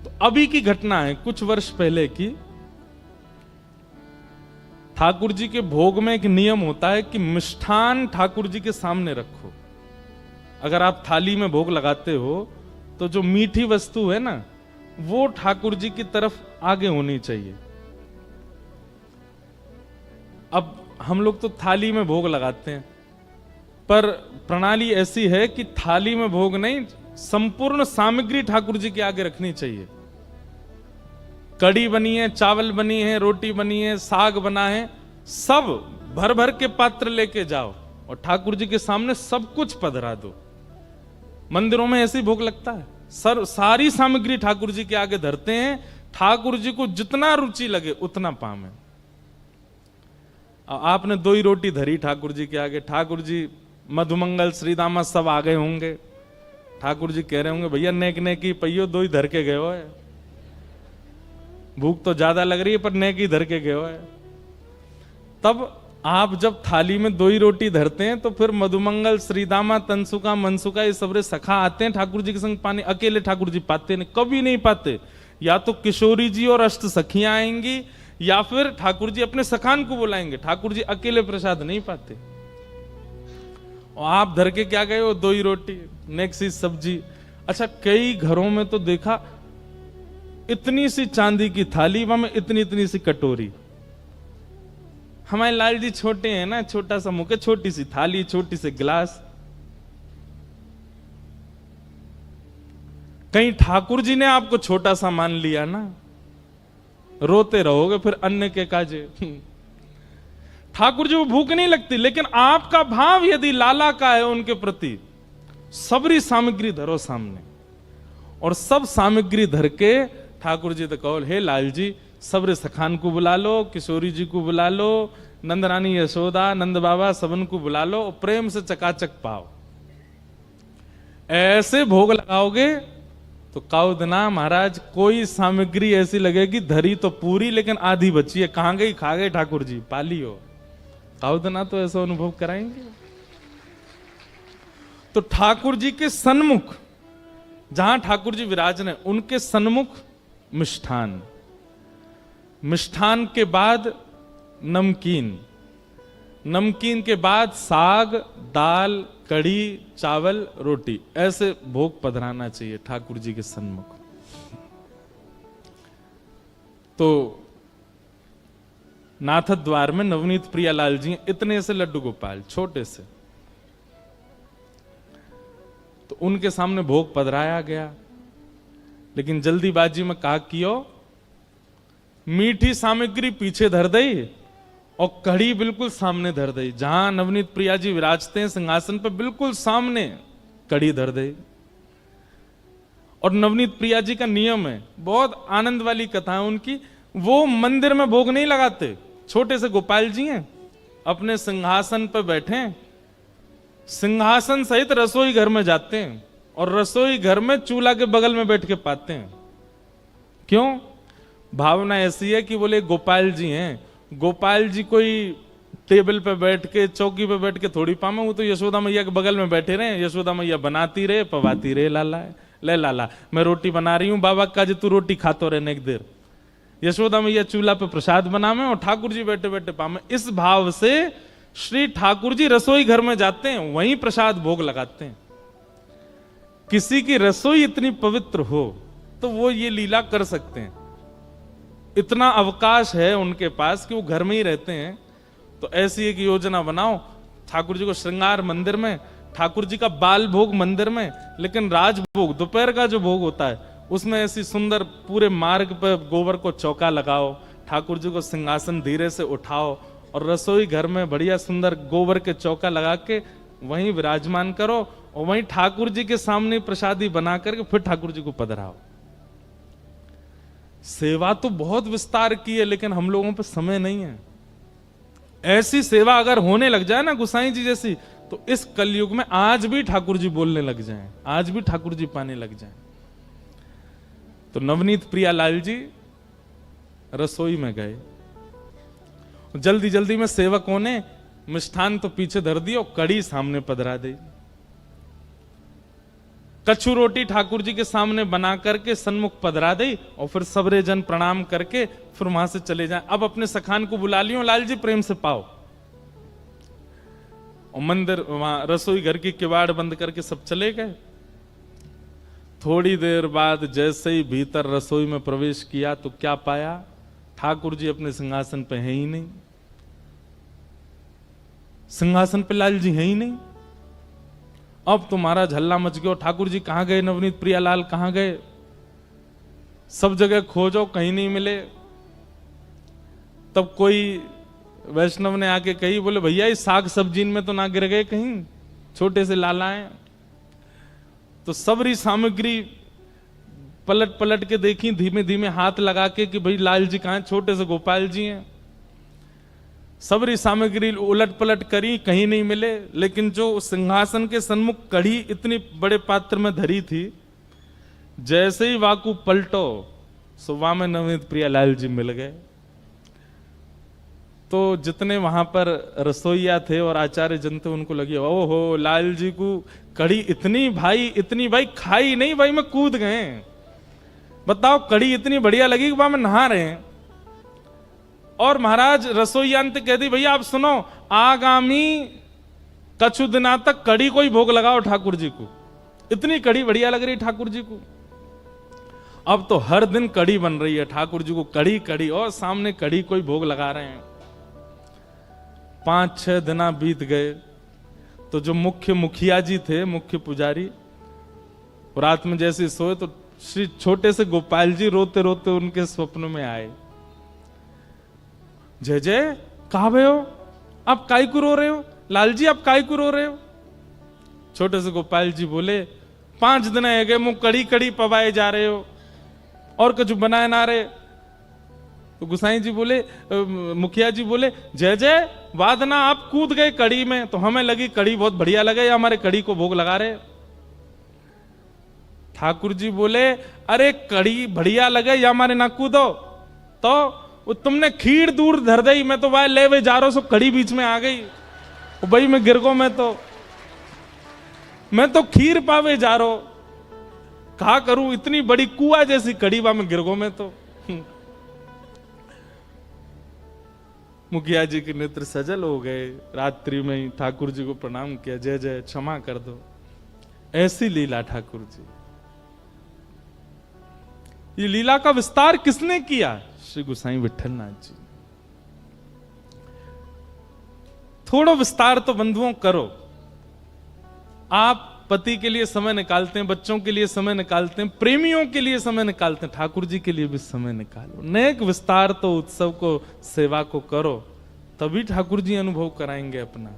तो अभी की घटना है, कुछ वर्ष पहले की। ठाकुर जी के भोग में एक नियम होता है कि मिष्ठान ठाकुर जी के सामने रखो। अगर आप थाली में भोग लगाते हो तो जो मीठी वस्तु है ना, वो ठाकुर जी की तरफ आगे होनी चाहिए। अब हम लोग तो थाली में भोग लगाते हैं, पर प्रणाली ऐसी है कि थाली में भोग नहीं, संपूर्ण सामग्री ठाकुर जी के आगे रखनी चाहिए। कड़ी बनी है, चावल बनी है, रोटी बनी है, साग बना है, सब भर भर के पात्र लेके जाओ और ठाकुर जी के सामने सब कुछ पधरा दो। मंदिरों में ऐसे ही भोग लगता है, सारी सामग्री ठाकुर जी के आगे धरते हैं, ठाकुर जी को जितना रुचि लगे उतना पावे। आपने 2 ही रोटी धरी ठाकुर जी के आगे, ठाकुर जी मधुमंगल श्रीदामा सब आ गए होंगे, ठाकुर जी कह रहे होंगे भैया नेक नेकी पहियो 2 ही धर के गए हो है, भूख तो ज्यादा लग रही है पर नेक ही धर के गए हो है। तब आप जब थाली में 2 ही रोटी धरते हैं तो फिर मधुमंगल श्रीदामा तनसुका मनसुका ये सबरे सखा आते हैं ठाकुर जी के संग पानी, अकेले ठाकुर जी पाते नहीं, कभी नहीं पाते। या तो किशोरी जी और अष्ट सखियां आएंगी या फिर ठाकुर जी अपने सखान को बुलाएंगे, ठाकुर जी अकेले प्रसाद नहीं पाते। और आप धर के क्या गए हो, 2 ही रोटी, नेक्स्ट सी सब्जी। अच्छा, कई घरों में तो देखा इतनी सी चांदी की थाली, वहां इतनी इतनी सी कटोरी। हमारे लाल जी छोटे हैं ना, छोटा सा मुख, छोटी सी थाली, छोटी सी गिलास। कहीं ठाकुर जी ने आपको छोटा सा मान लिया ना, रोते रहोगे फिर अन्न के काजे। ठाकुर जी को भूख नहीं लगती, लेकिन आपका भाव यदि लाला का है उनके प्रति, सबरी सामग्री धरो सामने और सब सामग्री धर के ठाकुर जी तो कहो, हे लाल जी सबरे सखान को बुला लो, किशोरी जी को बुला लो, नंद रानी यशोदा, नंद बाबा सबन को बुला लो और प्रेम से चकाचक पाओ। ऐसे भोग लगाओगे तो काउदना महाराज कोई सामग्री ऐसी लगेगी धरी तो पूरी लेकिन आधी बची है, कहां गई, खा गए ठाकुर जी, पाली हो। काउदना तो ऐसा अनुभव कराएंगे। तो ठाकुर जी के सन्मुख, जहां ठाकुर जी विराजने उनके सन्मुख मिष्ठान, मिष्ठान के बाद नमकीन, नमकीन के बाद साग, दाल, कढ़ी, चावल, रोटी, ऐसे भोग पधराना चाहिए ठाकुर जी के सन्मुख। तो नाथ द्वार में नवनीत प्रियालाल जी इतने से लड्डू गोपाल, छोटे से, तो उनके सामने भोग पधराया गया। लेकिन जल्दीबाजी में कहा कियो, मीठी सामग्री पीछे धर दई और कढ़ी बिल्कुल सामने धर दई। जहां नवनीत प्रिया जी विराजते हैं सिंहासन पर, बिल्कुल सामने कढ़ी धर दई। और नवनीत प्रिया जी का नियम है, बहुत आनंद वाली कथा है उनकी, वो मंदिर में भोग नहीं लगाते। छोटे से गोपाल जी हैं, अपने सिंहासन पर बैठे, सिंहासन सहित रसोई घर में जाते हैं और रसोई घर में चूल्हा के बगल में बैठ के पाते हैं। क्यों? भावना ऐसी है कि बोले गोपाल जी हैं, गोपाल जी कोई टेबल पे बैठ के, चौकी पे बैठ के थोड़ी पामे, वो तो यशोदा मैया के बगल में बैठे रहे, यशोदा मैया बनाती रहे, पवाती रहे, लाला है, ले लाला मैं रोटी बना रही हूं, बाबा का जी तू रोटी खातो रहने एक देर। यशोदा मैया चूल्हा पे प्रसाद बनावे और ठाकुर जी बैठे बैठे पामे। इस भाव से श्री ठाकुर जी रसोई घर में जाते हैं, वहीं प्रसाद भोग लगाते हैं। किसी की रसोई इतनी पवित्र हो तो वो ये लीला कर सकते हैं, इतना अवकाश है उनके पास कि वो घर में ही रहते हैं। तो ऐसी एक योजना बनाओ, ठाकुर जी को श्रृंगार मंदिर में, ठाकुर जी का बाल भोग मंदिर में, लेकिन राजभोग दोपहर का जो भोग होता है उसमें ऐसी सुंदर पूरे मार्ग पर गोबर को चौका लगाओ, ठाकुर जी को सिंहासन धीरे से उठाओ और रसोई घर में बढ़िया सुंदर गोबर के चौका लगा के वहीं विराजमान करो और वहीं ठाकुर जी के सामने प्रसादी बना करके फिर ठाकुर जी को पधराओ। सेवा तो बहुत विस्तार की है, लेकिन हम लोगों पे समय नहीं है। ऐसी सेवा अगर होने लग जाए ना गुसाई जी जैसी, तो इस कलयुग में आज भी ठाकुर जी बोलने लग जाएं, आज भी ठाकुर जी पाने लग जाएं। तो नवनीत प्रियालाल जी रसोई में गए, जल्दी जल्दी में सेवकों ने मिष्ठान तो पीछे धर दिया और कड़ी सामने पधरा दी। कछु रोटी ठाकुर जी के सामने बना करके सन्मुख पधरा दे और फिर सबरे जन प्रणाम करके फिर वहां से चले जाएं। अब अपने सखान को बुला लियो, लाल जी प्रेम से पाओ। और मंदिर वहां रसोई घर की किवाड़ बंद करके सब चले गए। थोड़ी देर बाद जैसे ही भीतर रसोई में प्रवेश किया तो क्या पाया, ठाकुर जी अपने सिंहासन पे है ही नहीं। सिंहासन पे लाल जी है ही नहीं। अब तुम्हारा झल्ला मच गया, ठाकुर जी कहां गए, नवनीत प्रियालाल कहां गए, सब जगह खोजो कहीं नहीं मिले। तब कोई वैष्णव ने आके कही, बोले भैया इस साग सब्जी में तो ना गिर गए कहीं, छोटे से लालाएं। तो सबरी सामग्री पलट पलट के देखी, धीमे धीमे हाथ लगा के कि भाई लाल जी कहां हैं, छोटे से गोपाल जी हैं। सबरी सामग्री उलट पलट करी, कहीं नहीं मिले। लेकिन जो सिंहासन के सन्मुख कढ़ी इतनी बड़े पात्र में धरी थी, जैसे ही वाकू पलटो सुबह में नवनीत प्रियालाल जी मिल गए। तो जितने वहां पर रसोईया थे और आचार्य जन थे, उनको लगी ओहो लाल जी को कढ़ी इतनी भाई खाई नहीं भाई मैं कूद गए। बताओ कढ़ी इतनी बढ़िया लगी कि वहां में नहा रहे हैं। और महाराज रसोईया ने कह दी, भैया आप सुनो, आगामी कछु दिना तक कढ़ी को ही भोग लगाओ ठाकुर जी को, इतनी कढ़ी बढ़िया लग रही ठाकुर जी को। अब तो हर दिन कढ़ी बन रही है ठाकुर जी को, कढ़ी कढ़ी, और सामने कढ़ी को ही भोग लगा रहे हैं। 5-6 दिन बीत गए तो जो मुख्य मुखिया जी थे, मुख्य पुजारी, रात में जैसे सोए तो श्री छोटे से गोपाल जी रोते रोते उनके स्वप्न में आए। जय जय कहा भे हो, आप काई को रो रहे हो, लाल जी आप काई को रो रहे हो। छोटे से गोपाल जी बोले, 5 दिन है गए मुंह कड़ी कड़ी पवाए जा रहे हो और कुछ बनाए ना रहे। तो गुसाई जी बोले, मुखिया जी बोले, जय जय वादना आप कूद गए कड़ी में, तो हमें लगी कड़ी बहुत बढ़िया लगे या हमारे कड़ी को भोग लगा रहे। ठाकुर जी बोले, अरे कड़ी बढ़िया लगे या हमारे ना कूदो, तो तुमने खीर दूर धर दई, मैं तो वह ले वे जा रहा हूं, सो कड़ी बीच में आ गई भाई, मैं गिर गो, मैं तो खीर पावे जा रहा हूं, कहा करूं इतनी बड़ी कुआ जैसी कड़ी वहां में गिर गो मैं तो। मुखिया जी के नेत्र सजल हो गए, रात्रि में ही ठाकुर जी को प्रणाम किया, जय जय क्षमा कर दो। ऐसी लीला ठाकुर जी। ये लीला का विस्तार किसने किया? श्री गोसाई विठलनाथ जी। थोड़ा विस्तार तो बंधुओं करो। आप पति के लिए समय निकालते हैं, बच्चों के लिए समय निकालते हैं, प्रेमियों के लिए समय निकालते हैं, ठाकुर जी के लिए भी समय निकालो। नेक विस्तार तो उत्सव को, सेवा को करो, तभी ठाकुर जी अनुभव कराएंगे अपना।